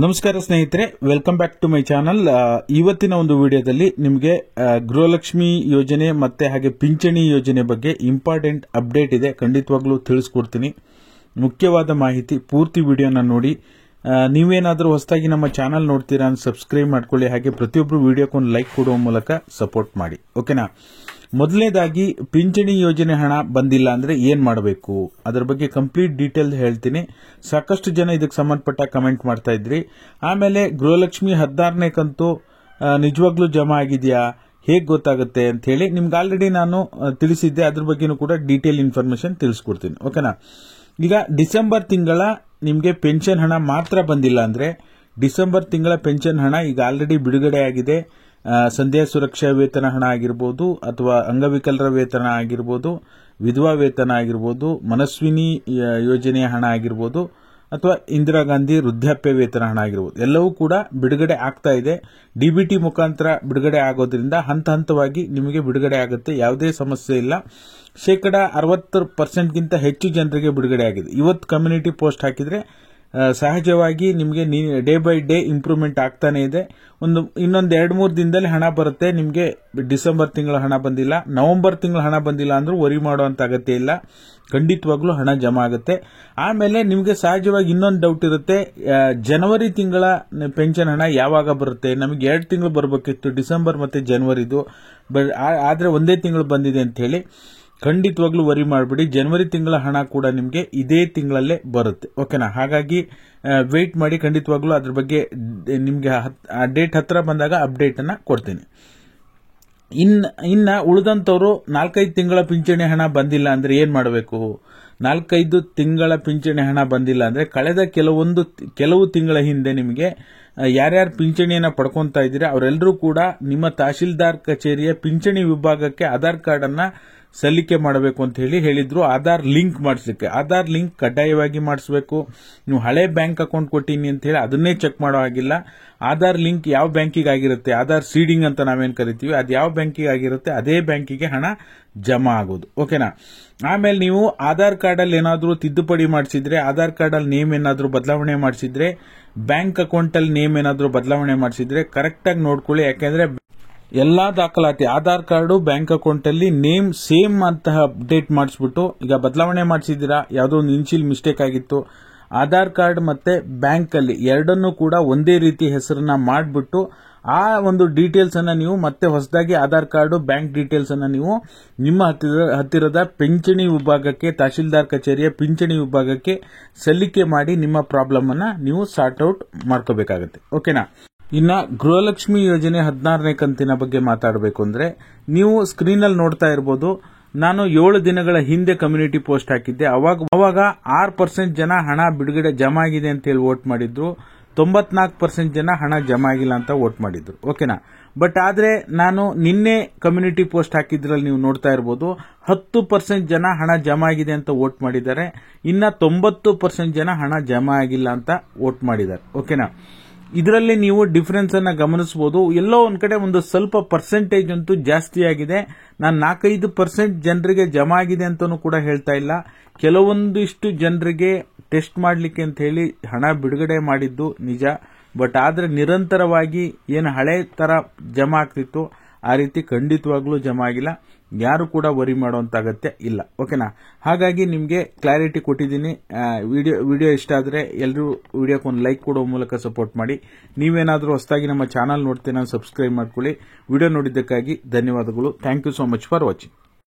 ನಮಸ್ಕಾರ ಸ್ನೇಹಿತರೆ, welcome back to my channel. ಇವತ್ತಿನ ಒಂದು ವಿಡಿಯೋದಲ್ಲಿ ನಿಮಗೆ ಗೃಹಲಕ್ಷ್ಮಿ ಯೋಜನೆ ಮತ್ತೆ ಹಾಗೆ ಪಿಂಚಣಿ ಯೋಜನೆ ಬಗ್ಗೆ ಇಂಪಾರ್ಟೆಂಟ್ ಅಪ್ಡೇಟ್ ಇದೆ. ಖಂಡಿತವಾಗ್ಲೂ ತಿಳಿಸ್ಕೊಡ್ತೀನಿ. ಮುಖ್ಯವಾದ ಮಾಹಿತಿ, ಪೂರ್ತಿ ವಿಡಿಯೋನ ನೋಡಿ. ನೀವೇನಾದರೂ ಹೊಸದಾಗಿ ನಮ್ಮ ಚಾನಲ್ ನೋಡ್ತೀರಾ ಅಂತ ಸಬ್ಸ್ಕ್ರೈಬ್ ಮಾಡ್ಕೊಳ್ಳಿ. ಹಾಗೆ ಪ್ರತಿಯೊಬ್ಬರು ವಿಡಿಯೋಕ್ಕೊಂದು ಲೈಕ್ ಕೊಡುವ ಮೂಲಕ ಸಪೋರ್ಟ್ ಮಾಡಿ. ಓಕೆನಾ? ಮೊದಲನೇದಾಗಿ, ಪಿಂಚಣಿ ಯೋಜನೆ ಹಣ ಬಂದಿಲ್ಲ ಅಂದ್ರೆ ಏನ್ ಮಾಡಬೇಕು ಅದರ ಬಗ್ಗೆ ಕಂಪ್ಲೀಟ್ ಡೀಟೇಲ್ ಹೇಳ್ತೀನಿ. ಸಾಕಷ್ಟು ಜನ ಇದಕ್ಕೆ ಸಂಬಂಧಪಟ್ಟ ಕಮೆಂಟ್ ಮಾಡ್ತಾ ಇದ್ರಿ. ಆಮೇಲೆ ಗೃಹಲಕ್ಷ್ಮಿ 16ನೇ ಕಂತು ನಿಜವಾಗ್ಲೂ ಜಮಾ ಆಗಿದೆಯಾ, ಹೇಗೆ ಗೊತ್ತಾಗುತ್ತೆ ಅಂತ ಹೇಳಿ ನಿಮ್ಗೆ ಆಲ್ರೆಡಿ ನಾನು ತಿಳಿಸಿದ್ದೆ. ಅದ್ರ ಬಗ್ಗೆನೂ ಕೂಡ ಡೀಟೇಲ್ ಇನ್ಫಾರ್ಮೇಶನ್ ತಿಳಿಸ್ಕೊಡ್ತೀನಿ. ಓಕೆನಾ? ಈಗ ಡಿಸೆಂಬರ್ ತಿಂಗಳ ನಿಮಗೆ ಪೆನ್ಷನ್ ಹಣ ಮಾತ್ರ ಬಂದಿಲ್ಲ ಅಂದ್ರೆ, ಡಿಸೆಂಬರ್ ತಿಂಗಳ ಪೆನ್ಷನ್ ಹಣ ಈಗ ಆಲ್ರೆಡಿ ಬಿಡುಗಡೆ ಆಗಿದೆ. ಸಂಧ್ಯಾ ಸುರಕ್ಷಾ ವೇತನ ಹಣ ಆಗಿರ್ಬೋದು, ಅಥವಾ ಅಂಗವಿಕಲರ ವೇತನ ಆಗಿರ್ಬೋದು, ವಿಧವಾ ವೇತನ ಆಗಿರ್ಬೋದು, ಮನಸ್ವಿನಿ ಯೋಜನೆಯ ಹಣ ಆಗಿರ್ಬೋದು, ಅಥವಾ ಇಂದಿರಾ ಗಾಂಧಿ ವೃದ್ಧಾಪ್ಯ ವೇತನ ಹಣ ಆಗಿರ್ಬೋದು, ಎಲ್ಲವೂ ಕೂಡ ಬಿಡುಗಡೆ ಆಗ್ತಾ ಇದೆ. ಡಿಬಿಟಿ ಮುಖಾಂತರ ಬಿಡುಗಡೆ ಆಗೋದ್ರಿಂದ ಹಂತ ಹಂತವಾಗಿ ನಿಮಗೆ ಬಿಡುಗಡೆ ಆಗುತ್ತೆ. ಯಾವುದೇ ಸಮಸ್ಯೆ ಇಲ್ಲ. ಶೇಕಡ 60%ಗಿಂತ ಹೆಚ್ಚು ಜನರಿಗೆ ಬಿಡುಗಡೆ ಆಗಿದೆ. ಇವತ್ತು ಕಮ್ಯುನಿಟಿ ಪೋಸ್ಟ್ ಹಾಕಿದ್ರೆ ಸಹಜವಾಗಿ ನಿಮಗೆ ಡೇ ಬೈ ಡೇ ಇಂಪ್ರೂವ್ಮೆಂಟ್ ಆಗ್ತಾನೆ ಇದೆ. ಇನ್ನೊಂದು 2-3 ದಿನದಲ್ಲಿ ಹಣ ಬರುತ್ತೆ. ನಿಮಗೆ ಡಿಸೆಂಬರ್ ತಿಂಗಳ ಹಣ ಬಂದಿಲ್ಲ, ನವೆಂಬರ್ ತಿಂಗಳ ಹಣ ಬಂದಿಲ್ಲ ಅಂದ್ರೂ ವರಿ ಮಾಡುವಂತ ಅಗತ್ಯ ಇಲ್ಲ. ಖಂಡಿತವಾಗ್ಲೂ ಹಣ ಜಮಾ ಆಗುತ್ತೆ. ಆಮೇಲೆ ನಿಮಗೆ ಸಹಜವಾಗಿ ಇನ್ನೊಂದು ಡೌಟ್ ಇರುತ್ತೆ, ಜನವರಿ ತಿಂಗಳ ಪೆನ್ಷನ್ ಹಣ ಯಾವಾಗ ಬರುತ್ತೆ? ನಮಗೆ 2 ತಿಂಗಳು ಬರಬೇಕಿತ್ತು, ಡಿಸೆಂಬರ್ ಮತ್ತೆ ಜನವರಿದು, ಆದ್ರೆ ಒಂದೇ ತಿಂಗಳು ಬಂದಿದೆ ಅಂತ ಹೇಳಿ. ಖಂಡಿತವಾಗ್ಲೂ ವರಿ ಮಾಡಬೇಡಿ. ಜನವರಿ ತಿಂಗಳ ಹಣ ಕೂಡ ನಿಮಗೆ ಇದೇ ತಿಂಗಳಲ್ಲೇ ಬರುತ್ತೆ. ಓಕೆನಾ? ಹಾಗಾಗಿ ವೇಟ್ ಮಾಡಿ. ಖಂಡಿತವಾಗ್ಲೂ ಅದ್ರ ಬಗ್ಗೆ ನಿಮಗೆ ಡೇಟ್ ಹತ್ರ ಬಂದಾಗ ಅಪ್ಡೇಟ್ ಅನ್ನ ಕೊಡ್ತೀನಿ. ಇನ್ನ ಉಳಿದಂತವರು 4-5 ತಿಂಗಳ ಪಿಂಚಣಿ ಹಣ ಬಂದಿಲ್ಲ ಅಂದ್ರೆ ಏನ್ ಮಾಡಬೇಕು? 4-5 ತಿಂಗಳ ಪಿಂಚಣಿ ಹಣ ಬಂದಿಲ್ಲ ಅಂದ್ರೆ ಕಳೆದ ಕೆಲವು ತಿಂಗಳ ಹಿಂದೆ ನಿಮಗೆ ಯಾರ್ಯಾರು ಪಿಂಚಣಿಯನ್ನ ಪಡ್ಕೊಂತಾ ಇದ್ದೀರಾ ಅವರೆಲ್ಲರೂ ಕೂಡ ನಿಮ್ಮ ತಹಶೀಲ್ದಾರ್ ಕಚೇರಿಯ ಪಿಂಚಣಿ ವಿಭಾಗಕ್ಕೆ ಆಧಾರ್ ಕಾರ್ಡ್ ಅನ್ನ ಸಲ್ಲಿಕೆ ಮಾಡಬೇಕು ಅಂತ ಹೇಳಿದ್ರು. ಆಧಾರ್ ಲಿಂಕ್ ಮಾಡಿಸ್ಲಿಕ್ಕೆ ಆಧಾರ್ ಲಿಂಕ್ ಕಡ್ಡಾಯವಾಗಿ ಮಾಡಿಸಬೇಕು. ನೀವು ಹಳೆ ಬ್ಯಾಂಕ್ ಅಕೌಂಟ್ ಕೊಟ್ಟಿನಿ ಅಂತ ಹೇಳಿ ಅದನ್ನೇ ಚೆಕ್ ಮಾಡೋ ಹಾಗಿಲ್ಲ. ಆಧಾರ್ ಲಿಂಕ್ ಯಾವ ಬ್ಯಾಂಕಿಗೆ ಆಗಿರುತ್ತೆ, ಆಧಾರ್ ಸೀಡಿಂಗ್ ಅಂತ ನಾವೇನ್ ಕರಿತೀವಿ, ಅದು ಯಾವ ಬ್ಯಾಂಕಿಗೆ ಆಗಿರುತ್ತೆ ಅದೇ ಬ್ಯಾಂಕಿಗೆ ಹಣ ಜಮಾ ಆಗೋದು. ಓಕೆನಾ? ಆಮೇಲೆ ನೀವು ಆಧಾರ್ ಕಾರ್ಡ್ ಅಲ್ಲಿ ಏನಾದ್ರೂ ತಿದ್ದುಪಡಿ ಮಾಡಿಸಿದ್ರೆ, ಆಧಾರ್ ಕಾರ್ಡ್ ಅಲ್ಲಿ ನೇಮ್ ಏನಾದ್ರೂ ಬದಲಾವಣೆ ಮಾಡಿಸಿದ್ರೆ, ಬ್ಯಾಂಕ್ ಅಕೌಂಟ್ ಅಲ್ಲಿ ನೇಮ್ ಏನಾದ್ರೂ ಬದಲಾವಣೆ ಮಾಡಿಸಿದ್ರೆ ಕರೆಕ್ಟ್ ಆಗಿ ನೋಡ್ಕೊಳ್ಳಿ. ಯಾಕೆಂದ್ರೆ ಎಲ್ಲಾ ದಾಖಲಾತಿ ಆಧಾರ್ ಕಾರ್ಡು ಬ್ಯಾಂಕ್ ಅಕೌಂಟ್ ಅಲ್ಲಿ ನೇಮ್ ಸೇಮ್ ಅಂತ ಅಪ್ಡೇಟ್ ಮಾಡಿಸ್ಬಿಟ್ಟು, ಈಗ ಬದಲಾವಣೆ ಮಾಡಿಸಿದ್ದೀರಾ, ಯಾವುದೋ ಒಂದು ಇನ್ಶಿಯಲ್ ಮಿಸ್ಟೇಕ್ ಆಗಿತ್ತು, ಆಧಾರ್ ಕಾರ್ಡ್ ಮತ್ತೆ ಬ್ಯಾಂಕ್ ಅಲ್ಲಿ ಎರಡನ್ನೂ ಕೂಡ ಒಂದೇ ರೀತಿ ಹೆಸರನ್ನ ಮಾಡಿಬಿಟ್ಟು ಆ ಒಂದು ಡೀಟೇಲ್ಸ್ ಅನ್ನ ನೀವು ಮತ್ತೆ ಹೊಸದಾಗಿ ಆಧಾರ್ ಕಾರ್ಡು ಬ್ಯಾಂಕ್ ಡೀಟೇಲ್ಸ್ ಅನ್ನ ನೀವು ನಿಮ್ಮ ಹತ್ತಿರದ ಪಿಂಚಣಿ ವಿಭಾಗಕ್ಕೆ, ತಹಶೀಲ್ದಾರ್ ಕಚೇರಿಯ ಪಿಂಚಣಿ ವಿಭಾಗಕ್ಕೆ ಸಲ್ಲಿಕೆ ಮಾಡಿ ನಿಮ್ಮ ಪ್ರಾಬ್ಲಮ್ ಅನ್ನ ನೀವು ಸಾರ್ಟ್ ಔಟ್ ಮಾಡ್ಕೋಬೇಕಾಗುತ್ತೆ. ಓಕೆನಾ? ಇನ್ನ ಗೃಹಲಕ್ಷ್ಮಿ ಯೋಜನೆ 16ನೇ ಕಂತಿನ ಬಗ್ಗೆ ಮಾತಾಡಬೇಕು ಅಂದ್ರೆ, ನೀವು ಸ್ಕ್ರೀನ್ ಅಲ್ಲಿ ನೋಡ್ತಾ ಇರಬಹುದು, ನಾನು 7 ದಿನಗಳ ಹಿಂದೆ ಕಮ್ಯುನಿಟಿ ಪೋಸ್ಟ್ ಹಾಕಿದ್ದೆ. ಅವಾಗ 6% ಜನ ಹಣ ಬಿಡುಗಡೆ ಜಮಾ ಆಗಿದೆ ಅಂತ ಹೇಳಿ ವೋಟ್ ಮಾಡಿದ್ರು. 94% ಜನ ಹಣ ಜಮಾ ಆಗಿಲ್ಲ ಅಂತ ವೋಟ್ ಮಾಡಿದ್ರು. ಓಕೆನಾ? ಬಟ್ ಆದ್ರೆ ನಾನು ನಿನ್ನೆ ಕಮ್ಯುನಿಟಿ ಪೋಸ್ಟ್ ಹಾಕಿದ್ರಲ್ಲಿ ನೀವು ನೋಡ್ತಾ ಇರಬಹುದು, 10% ಜನ ಹಣ ಜಮಾ ಆಗಿದೆ ಅಂತ ವೋಟ್ ಮಾಡಿದ್ದಾರೆ. ಇನ್ನ 90% ಜನ ಹಣ ಜಮಾ ಆಗಿಲ್ಲ ಅಂತ ವೋಟ್ ಮಾಡಿದ್ದಾರೆ. ಓಕೆನಾ? ಇದರಲ್ಲಿ ನೀವು ಡಿಫರೆನ್ಸ್ ಅನ್ನ ಗಮನಿಸಬಹುದು. ಎಲ್ಲೋ ಒಂದ್ ಕಡೆ ಒಂದು ಸ್ವಲ್ಪ ಪರ್ಸೆಂಟೇಜ್ ಅಂತೂ ಜಾಸ್ತಿ ಆಗಿದೆ. ನಾನು 4-5% ಜನರಿಗೆ ಜಮಾ ಆಗಿದೆ ಅಂತಾನೂ ಕೂಡ ಹೇಳ್ತಾ ಇಲ್ಲ. ಕೆಲವೊಂದಿಷ್ಟು ಜನರಿಗೆ ಟೆಸ್ಟ್ ಮಾಡಲಿಕ್ಕೆ ಅಂತ ಹೇಳಿ ಹಣ ಬಿಡುಗಡೆ ಮಾಡಿದ್ದು ನಿಜ. ಬಟ್ ಆದ್ರೆ ನಿರಂತರವಾಗಿ ಏನು ಹಳೆ ತರ ಜಮಾ ಆಗ್ತಿತ್ತು ಆ ರೀತಿ ಖಂಡಿತವಾಗ್ಲೂ ಜಮಾ ಆಗಿಲ್ಲ. ಯಾರು ಕೂಡ ವರಿ ಮಾಡುವಂತ ಅಗತ್ಯ ಇಲ್ಲ. ಓಕೆನಾ? ಹಾಗಾಗಿ ನಿಮಗೆ ಕ್ಲಾರಿಟಿ ಕೊಟ್ಟಿದ್ದೀನಿ. ವಿಡಿಯೋ ಇಷ್ಟ ಆದ್ರೆ ಎಲ್ಲರೂ ವಿಡಿಯೋಕ್ಕೊಂದು ಲೈಕ್ ಕೊಡುವ ಮೂಲಕ ಸಪೋರ್ಟ್ ಮಾಡಿ. ನೀವೇನಾದ್ರೂ ಹೊಸದಾಗಿ ನಮ್ಮ ಚಾನಲ್ ನೋಡ್ತೀರಾ ಸಬ್ಸ್ಕ್ರೈಬ್ ಮಾಡ್ಕೊಳ್ಳಿ. ವಿಡಿಯೋ ನೋಡಿದ್ದಕ್ಕಾಗಿ ಧನ್ಯವಾದಗಳು. Thank you so much for watching.